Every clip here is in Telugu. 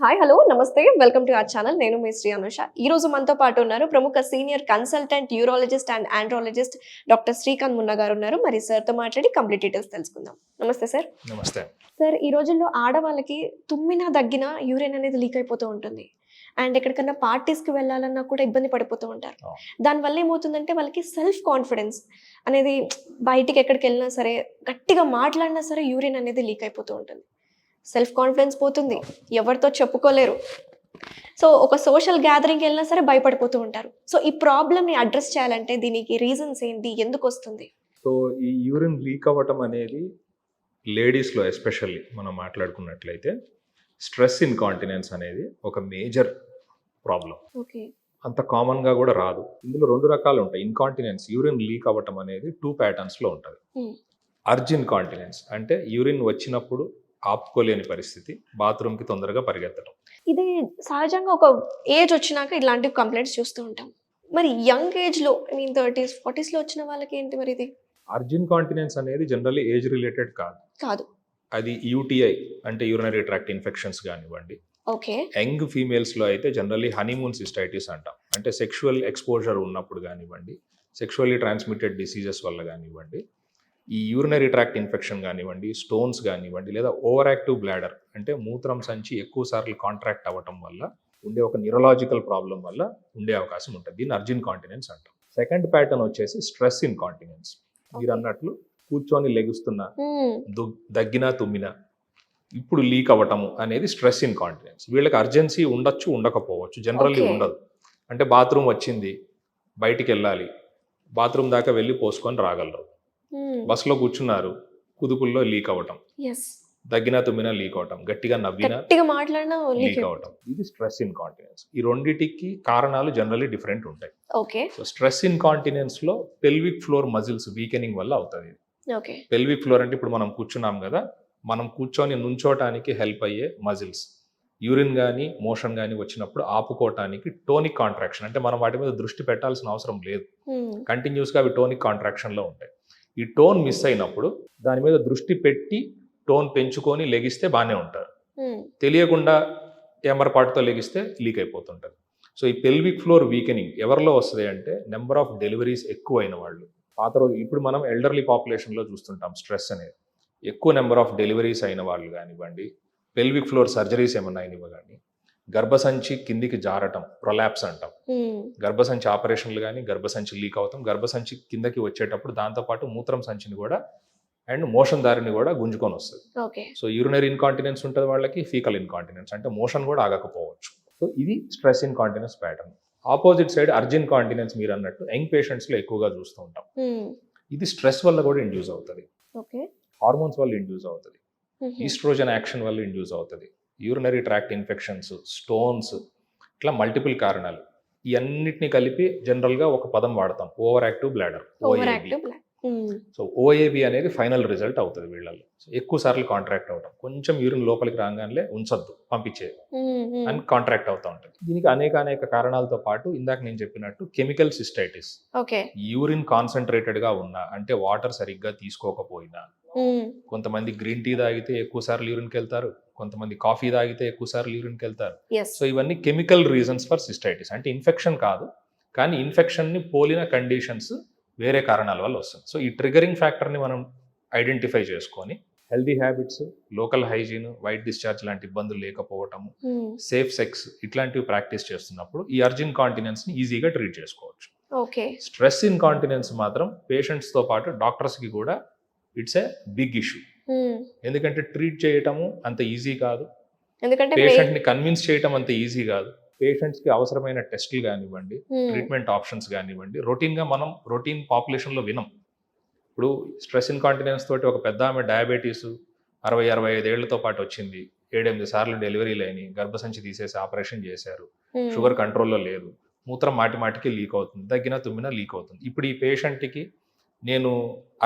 హాయ్ హలో నమస్తే వెల్కమ్ టు అవర్ ఛానల్. నేను మీ శ్రీ అనుష. ఈ రోజు మనతో పాటు ఉన్నారు ప్రముఖ senior consultant urologist and andrologist doctor Srikanth Munna గారు ఉన్నారు. మరి సార్తో మాట్లాడి కంప్లీట్ డీటెయిల్స్ తెలుసుకుందాం. నమస్తే సార్. నమస్తే. సార్, ఈ రోజుల్లో ఆడవాళ్ళకి తుమ్మినా దగ్గినా యూరిన్ అనేది లీక్ అయిపోతూ ఉంటుంది. అండ్ ఎక్కడికన్నా పార్టీస్కి వెళ్ళాలన్నా కూడా ఇబ్బంది పడిపోతూ ఉంటారు. దానివల్ల ఏమవుతుందంటే వాళ్ళకి సెల్ఫ్ కాన్ఫిడెన్స్ అనేది బయటికి ఎక్కడికి వెళ్ళినా సరే గట్టిగా మాట్లాడినా సరే యూరిన్ అనేది లీక్ అయిపోతూ ఉంటుంది. సెల్ఫ్ కాన్ఫిడెన్స్ పోతుంది, ఎవరితో చెప్పుకోలేరు. సో ఒక సోషల్ గ్యాదరింగ్కి వెళ్ళినా సరే భయపడిపోతూ ఉంటారు. సో ఈ ప్రాబ్లమ్ని అడ్రస్ చేయాలంటే దీనికి రీజన్స్ ఏంటి, ఎందుకు వస్తుంది? సో ఈ యూరిన్ లీక్ అవ్వటం అనేది లేడీస్లో ఎస్పెషల్లీ మనం మాట్లాడుకున్నట్లయితే స్ట్రెస్ ఇన్కాంటినెన్స్ అనేది ఒక మేజర్ ప్రాబ్లం. ఓకే. అంత కామన్గా కూడా రాదు. ఇందులో రెండు రకాలు ఉంటాయి. ఇన్కాంటినెన్స్, యూరిన్ లీక్ అవ్వటం అనేది 2 ప్యాటర్న్స్లో ఉంటుంది. అర్జ్ ఇన్కాంటినెన్స్ అంటే యూరిన్ వచ్చినప్పుడు ఆపుకోలేని పరిస్థితి, బాత్రూమ్కి తొందరగా పరిగెత్తడం. ఇది సహజంగా ఒక ఏజ్ వచ్చినాక ఇలాంటి కంప్లైంట్స్ చూస్తూ ఉంటాం. మరి యంగ్ ఏజ్లో ఐ మీన్ 30s 40sలో వచ్చిన వాళ్ళకి ఏంటి మరి ఇది? అర్జ్ ఇన్కాంటినెన్స్ అనేది జనరల్లీ ఏజ్ రిలేటెడ్ కాదు. అది యూటీఐ అంటే యూరినరీ ట్రాక్ట్ ఇన్ఫెక్షన్స్ కానివ్వండి. ఓకే. యంగ్ ఫీమేల్స్లో అయితే జనరల్లీ హనీమూన్ సిస్టైటిస్ అంటాం. అంటే సెక్షువల్ ఎక్స్పోజర్ ఉన్నప్పుడు కానివ్వండి, సెక్షువల్లీ ట్రాన్స్మిటెడ్ డిసీజెస్ వల్ల కానివ్వండి, ఈ యూరినరీ ట్రాక్ట్ ఇన్ఫెక్షన్ కానివ్వండి, స్టోన్స్ కానివ్వండి, లేదా ఓవర్ యాక్టివ్ బ్లాడర్ అంటే మూత్రం సంచి ఎక్కువ సార్లు కాంట్రాక్ట్ అవ్వటం వల్ల ఉండే ఒక న్యూరలాజికల్ ప్రాబ్లం వల్ల ఉండే అవకాశం ఉంటుంది. దీన్ని అర్జ్ ఇన్కాంటినెన్స్ అంటాం. సెకండ్ ప్యాటర్న్ వచ్చేసి స్ట్రెస్ ఇన్కాంటినెన్స్. మీరు అన్నట్లు కూర్చొని లెగుస్తున్నా, దగ్గినా తుమ్మినా ఇప్పుడు లీక్ అవ్వటము అనేది స్ట్రెస్ ఇన్కాంటినెన్స్. వీళ్ళకి అర్జెన్సీ ఉండొచ్చు, ఉండకపోవచ్చు. జనరల్లీ ఉండదు. అంటే బాత్రూమ్ వచ్చింది, బయటికి వెళ్ళాలి, బాత్రూమ్ దాకా వెళ్ళి పోసుకొని రాగలరు. బస్సులో కూర్చున్నారు, కుదుపుల్లో లీక్ అవ్వటం, దగ్గినా తుమ్మినా లీక్ అవటం, గట్టిగా నవ్వినా లీక్ అవటం, ఇది స్ట్రెస్ ఇన్కాంటినెన్స్. ఈ రెండిటికి కారణాలు జనరల్లీ డిఫరెంట్ ఉంటాయి. ఓకే. సో స్ట్రెస్ ఇన్కాంటినెన్స్ లో పెల్విక్ ఫ్లోర్ మజిల్స్ వీకెనింగ్ వల్ల అవుతుంది. పెల్విక్ ఫ్లోర్ అంటే ఇప్పుడు మనం కూర్చున్నాం కదా, మనం కూర్చొని నుంచోటానికి హెల్ప్ అయ్యే మజిల్స్ యూరిన్ కానీ మోషన్ కానీ వచ్చినప్పుడు ఆపుకోవటానికి టోనిక్ కాంట్రాక్షన్, అంటే మనం వాటి మీద దృష్టి పెట్టాల్సిన అవసరం లేదు. కంటిన్యూస్గా అవి టోనిక్ కాంట్రాక్షన్లో ఉంటాయి. ఈ టోన్ మిస్ అయినప్పుడు దాని మీద దృష్టి పెట్టి టోన్ పెంచుకొని లెగిస్తే బాగానే ఉంటారు. తెలియకుండా ఏమరపాటుతో లెగిస్తే లీక్ అయిపోతుంటారు. సో ఈ పెల్విక్ ఫ్లోర్ వీకెనింగ్ ఎవరిలో వస్తుంది అంటే నెంబర్ ఆఫ్ డెలివరీస్ ఎక్కువ అయిన వాళ్ళు. పాత రోజు ఇప్పుడు మనం ఎల్డర్లీ పాపులేషన్లో చూస్తుంటాం స్ట్రెస్ అనేది. ఎక్కువ నెంబర్ ఆఫ్ డెలివరీస్ అయిన వాళ్ళు కానివ్వండి, పెల్విక్ ఫ్లోర్ సర్జరీస్ ఏమన్నా అయినవి కానీ, గర్భసంచి కిందికి జారటం ప్రొలాప్స్ అంటాం. గర్భసంచి ఆపరేషన్లు కానీ గర్భసంచి లీక్ అవుతాం. గర్భసంచి కిందకి వచ్చేటప్పుడు దాంతోపాటు మూత్రం సంచిని కూడా అండ్ మోషన్ దారిని కూడా గుంజుకొని వస్తుంది. సో యూరినరీ ఇన్కాంటినెన్స్ ఉంటుంది వాళ్ళకి, ఫీకల్ ఇన్కాంటినెన్స్ అంటే మోషన్ కూడా ఆగకపోవచ్చు. సో ఇది stress incontinence pattern. Opposite side urge incontinence మీరు అన్నట్టు యంగ్ పేషెంట్స్లో ఎక్కువగా చూస్తూ ఉంటాం. ఇది స్ట్రెస్ వల్ల కూడా ఇండ్యూస్ అవుతుంది, హార్మోన్స్ వల్ల ఇండ్యూస్ అవుతుంది, ఈస్ట్రోజన్ యాక్షన్ వల్ల ఇండ్యూస్ అవుతుంది, యూరినరీ ట్రాక్ట్ ఇన్ఫెక్షన్స్, స్టోన్స్, ఇట్లా మల్టిపుల్ కారణాలు. ఇవన్నిటిని కలిపి జనరల్గా ఒక పదం వాడతాం, ఓవర్ యాక్టివ్ బ్లాడర్, ఓఏబి. సో ఓఏబి అనేది ఫైనల్ రిజల్ట్ అవుతుంది వీళ్ళలో. ఎక్కువ సార్లు కాంట్రాక్ట్ అవటం, కొంచెం యూరిన్ లోపలికి రాగానే ఉంచొద్దు, పంపించేది అని కాంట్రాక్ట్ అవుతూ ఉంటుంది. దీనికి అనేక కారణాలతో పాటు ఇందాక నేను చెప్పినట్టు కెమికల్ సిస్టైటిస్, యూరిన్ కాన్సన్ట్రేటెడ్గా ఉన్నా అంటే వాటర్ సరిగ్గా తీసుకోకపోయినా, కొంతమంది గ్రీన్ టీ తాగితే ఎక్కువ సార్లు యూరిన్కి వెళ్తారు, కొంతమంది కాఫీ తాగితే ఎక్కువ సార్లు యూరిన్కి వెళ్తారు. సో ఇవన్నీ కెమికల్ రీజన్స్ ఫర్ సిస్టైటిస్. అంటే ఇన్ఫెక్షన్ కాదు, కానీ ఇన్ఫెక్షన్ని పోలిన కండిషన్స్ వేరే కారణాల వల్ల వస్తుంది. సో ఈ ట్రిగరింగ్ ఫ్యాక్టర్ని మనం ఐడెంటిఫై చేసుకొని healthy habits, local hygiene, white discharge లాంటి ఇబ్బందులు లేకపోవటము, సేఫ్ సెక్స్ ఇట్లాంటివి ప్రాక్టీస్ చేస్తున్నప్పుడు ఈ అర్జ్ ఇన్కాంటినెన్స్ని ఈజీగా ట్రీట్ చేసుకోవచ్చు. స్ట్రెస్ ఇన్కాంటినెన్స్ మాత్రం పేషెంట్స్తో పాటు డాక్టర్స్కి కూడా ఇట్స్ ఏ బిగ్ ఇష్యూ. ఎందుకంటే ట్రీట్ చేయటము అంత ఈజీ కాదు, పేషెంట్ని కన్విన్స్ చేయటం అంత ఈజీ కాదు. పేషెంట్స్కి అవసరమైన టెస్టులు కానివ్వండి, ట్రీట్మెంట్ ఆప్షన్స్ కానివ్వండి, రొటీన్గా మనం రొటీన్ పాపులేషన్లో వినం. ఇప్పుడు స్ట్రెస్ ఇన్కాంటినెన్స్ తోటి ఒక పెద్ద ఆమె డయాబెటీస్ 60-65 ఏళ్లతో పాటు వచ్చింది, 7-8 సార్లు డెలివరీలు అయినాయి, గర్భసంచి తీసేసి ఆపరేషన్ చేశారు, షుగర్ కంట్రోల్లో లేదు, మూత్రం మాటికి లీక్ అవుతుంది, దగ్గినా తుమ్మినా లీక్ అవుతుంది. ఇప్పుడు ఈ పేషెంట్కి నేను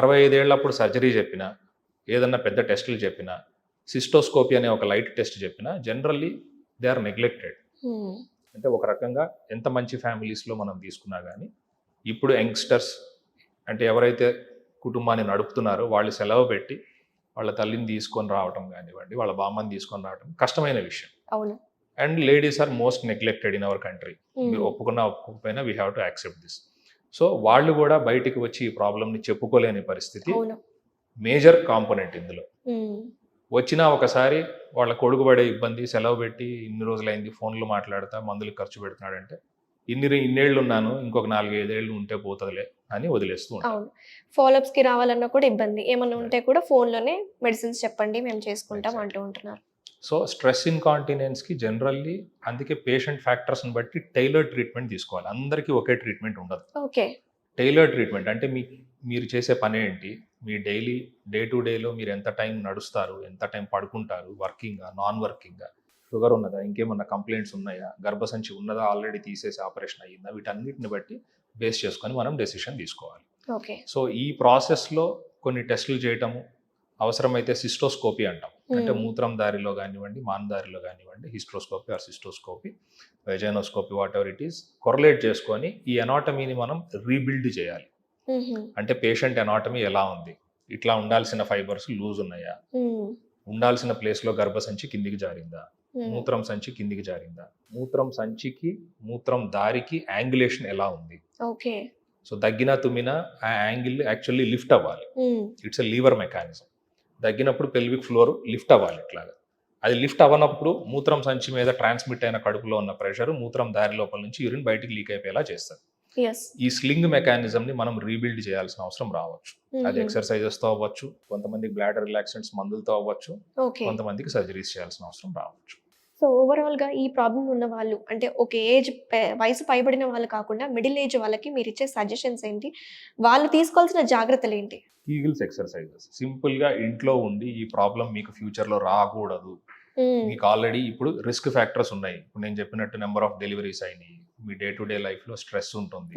65 ఏళ్ళప్పుడు సర్జరీ చెప్పినా, ఏదన్నా పెద్ద టెస్టులు చెప్పినా, సిస్టోస్కోపీ అనే ఒక లైట్ టెస్ట్ చెప్పినా జనరల్లీ దే ఆర్ నెగ్లెక్టెడ్. అంటే ఒక రకంగా ఎంత మంచి ఫ్యామిలీస్లో మనం తీసుకున్నా కానీ ఇప్పుడు యంగ్స్టర్స్ అంటే ఎవరైతే కుటుంబాన్ని నడుపుతున్నారో వాళ్ళు సెలవు పెట్టి వాళ్ళ తల్లిని తీసుకొని రావటం కానివ్వండి, వాళ్ళ బామ్మని తీసుకొని రావటం కష్టమైన విషయం. అవును. And ladies are most neglected in our country. మీరు ఒప్పుకున్నా ఒప్పుకోకపోయినా we have to accept this. So వాళ్ళు కూడా బయటికి వచ్చి ఈ ప్రాబ్లమ్ని చెప్పుకోలేని పరిస్థితి మేజర్ కాంపోనెంట్ ఇందులో. వచ్చినా ఒకసారి వాళ్ళ కొడుకు పడే ఇబ్బంది, సెలవు పెట్టి ఇన్ని రోజులైంది ఫోన్లో మాట్లాడతా మందులు ఖర్చు పెడుతున్నాడంటే ఇన్నేళ్ళు ఉన్నాను, ఇంకొక 4-5 ఏళ్ళు ఉంటే పోతుందిలే అని వదిలేస్తూ ఉంటాను. ఫాలోఅప్స్కి రావాలన్నా కూడా ఇబ్బంది, ఏమన్నా ఉంటే కూడా ఫోన్లోనే మెడిసిన్స్ చెప్పండి మేము చేసుకుంటాం అంటూ ఉంటున్నారు. సో స్ట్రెస్ ఇన్కాంటినెన్స్కి జనరల్లీ అందుకే పేషెంట్ ఫ్యాక్టర్స్ని బట్టి టైలర్డ్ ట్రీట్మెంట్ తీసుకోవాలి. అందరికీ ఒకే ట్రీట్మెంట్ ఉండదు. ఓకే, టైలర్డ్ ట్రీట్మెంట్ అంటే మీరు చేసే పని ఏంటి, మీ డైలీ డే టు డేలో మీరు ఎంత టైం నడుస్తారు, ఎంత టైం పడుకుంటారు, వర్కింగా నాన్ వర్కింగా, షుగర్ ఉన్నదా, ఇంకేమన్నా కంప్లైంట్స్ ఉన్నాయా, గర్భసంచి ఉన్నదా, ఆల్రెడీ తీసేసి ఆపరేషన్ అయ్యిందా, వీటన్నిటిని బట్టి బేస్ చేసుకొని మనం డెసిషన్ తీసుకోవాలి. ఓకే. సో ఈ ప్రాసెస్లో కొన్ని టెస్టులు చేయటము, అవసరమైతే సిస్టోస్కోపీ అంటాం, అంటే మూత్రం దారిలో కానివ్వండి, మానదారిలో కానివ్వండి, hysteroscopy or cystoscopy, vaginoscopy, whatever it is, correlate చేసుకొని ఈ ఎనాటమీని మనం రీబిల్డ్ చేయాలి. అంటే పేషెంట్ ఎనాటమీ ఎలా ఉంది, ఇట్లా ఉండాల్సిన ఫైబర్స్ లూజ్ ఉన్నాయా, ఉండాల్సిన ప్లేస్లో గర్భసంచి కిందికి జారిందా, మూత్రం సంచి కిందికి జారిందా, మూత్రం సంచికి మూత్రం దారికి యాంగులేషన్ ఎలా ఉంది. ఓకే. సో దగ్గిన తుమ్మిన ఆ యాంగిల్ యాక్చువల్లీ లిఫ్ట్ అవ్వాలి. It's a lever mechanism. దగ్గినప్పుడు పెల్విక్ ఫ్లోర్ లిఫ్ట్ అవ్వాలి ఇట్లాగా. అది లిఫ్ట్ అవ్వనప్పుడు మూత్రం సంచి మీద ట్రాన్స్మిట్ అయిన కడుపులో ఉన్న ప్రెషర్ మూత్రం దారి లోపల నుంచి యూరిన్ బయటికి లీక్ అయిపోయేలా చేస్తుంది. ఈ స్లింగ్ మెకానిజం ని మనం రీబిల్డ్ చేయాల్సిన అవసరం రావచ్చు. అది ఎక్సర్సైజెస్ తో అవ్వచ్చు, కొంతమందికి బ్లాడర్ రిలాక్సెంట్స్ మందులతో అవ్వచ్చు, కొంతమందికి సర్జరీస్ చేయాల్సిన అవసరం రావచ్చు. సో ఓవరాల్ గా ఈ ప్రాబ్లం ఉన్న వాళ్ళు, అంటే ఒక ఏజ్ వయసు పైబడిన వాళ్ళు కాకుండా మిడిల్ ఏజ్ వాళ్ళకి మీరు ఇచ్చే సజెషన్స్ ఏంటి, వాళ్ళు తీసుకోవాల్సిన జాగ్రత్తలు ఏంటి? కీగిల్స్ ఎక్సర్సైజెస్ సింపుల్ గా ఇంట్లో ఉండి ఈ ప్రాబ్లం మీకు ఫ్యూచర్ లో రాకూడదు. మీకు ఆల్రెడీ ఇప్పుడు రిస్క్ ఫ్యాక్టర్స్ ఉన్నాయి. ఇప్పుడు నేను చెప్పినట్టు నెంబర్ ఆఫ్ డెలివరీస్ అయినాయి, మీ డే టు డే లైఫ్ లో స్ట్రెస్ ఉంటుంది,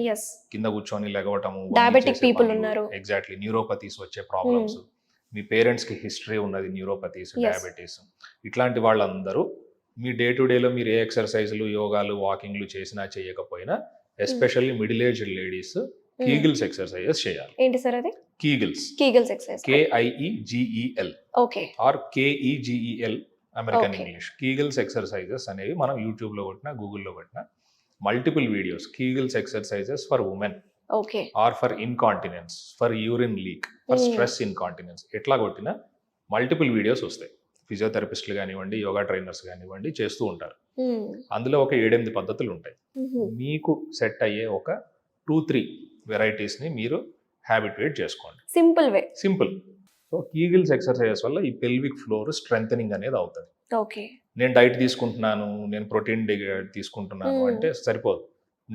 కింద కూర్చొని లెగవటము, డయాబెటిక్ పీపుల్ ఉన్నారు, ఎగ్జాక్ట్లీ న్యూరోపతీస్ వచ్చే ప్రాబ్లమ్స్, మీ పేరెంట్స్ కి హిస్టరీ ఉన్నది న్యూరోపతీస్, డయాబెటీస్, ఇట్లాంటి వాళ్ళందరూ మీ డే టు డేలో మీరు ఏ ఎక్సర్సైజులు, యోగాలు, వాకింగ్లు చేసినా చేయకపోయినా especially middle age ladies kegels exercises చేయాలి. ఏంటి సార్ అది? Kegels exercise, KIEGEL okay, or KEGEL American English. Kegels exercises అనేవి మనం యూట్యూబ్లో కొట్టినా, గూగుల్లో కొట్టినా multiple videos, kegels exercises for women, okay, or for incontinence, for urine leak, for stress incontinence, ఎట్లా కొట్టినా మల్టిపుల్ వీడియోస్ వస్తాయి. ఫిజియోథెరపిస్టులు కానివ్వండి, యోగా ట్రైనర్స్ కానివ్వండి చేస్తూ ఉంటారు. అందులో ఒక 7-8 పద్ధతులు ఉంటాయి. మీకు సెట్ అయ్యే ఒక 2-3 వెరైటీస్ని మీరు హ్యాబిట్యుయేట్ చేసుకోండి. సింపుల్. సో కీగిల్స్ ఎక్సర్సైజెస్ వల్ల ఈ పెల్విక్ ఫ్లోర్ స్ట్రెంథనింగ్ అనేది అవుతుంది. ఓకే, నేను డైట్ తీసుకుంటున్నాను, నేను ప్రోటీన్ తీసుకుంటున్నాను అంటే సరిపోదు.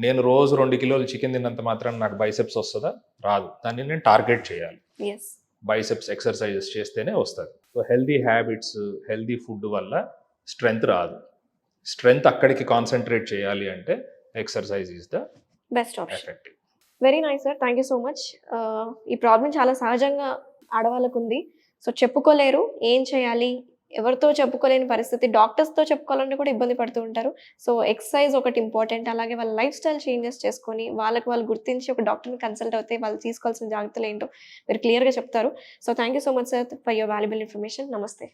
నేను రోజు 2 కిలోలు చికెన్ తిన్నంత మాత్రం నాకు బైసెప్స్ వస్తుందా? రాదు. దాన్ని నేను టార్గెట్ చేయాలి. బైసెప్స్ ఎక్సర్సైజెస్ చేస్తేనే వస్తుంది. So healthy habits, healthy food వల్ల స్ట్రెంగ్త్ రాదు. స్ట్రెంగ్త్ అక్కడికి కాన్సన్ట్రేట్ చేయాలి అంటే exercise is the best option. Very nice sir, thank you so much. ఈ ప్రాబ్లం చాలా సహజంగా ఆడవాళ్ళకు ఉంది. సో చెప్పుకోలేరు, ఏం చేయాలి, ఎవరితో చెప్పుకోలేని పరిస్థితి, డాక్టర్స్తో చెప్పుకోవాలంటే కూడా ఇబ్బంది పడుతూ ఉంటారు. సో ఎక్సర్సైజ్ ఒకటి ఇంపార్టెంట్, అలాగే వాళ్ళ లైఫ్ స్టైల్ చేంజెస్ చేసుకొని వాళ్ళకి వాళ్ళు గుర్తించి ఒక డాక్టర్ని కన్సల్ట్ అవుతే వాళ్ళు తీసుకోవాల్సిన జాగ్రత్తలు ఏంటో మీరు క్లియర్గా చెప్తారు. So thank you so much sir for your valuable information. నమస్తే.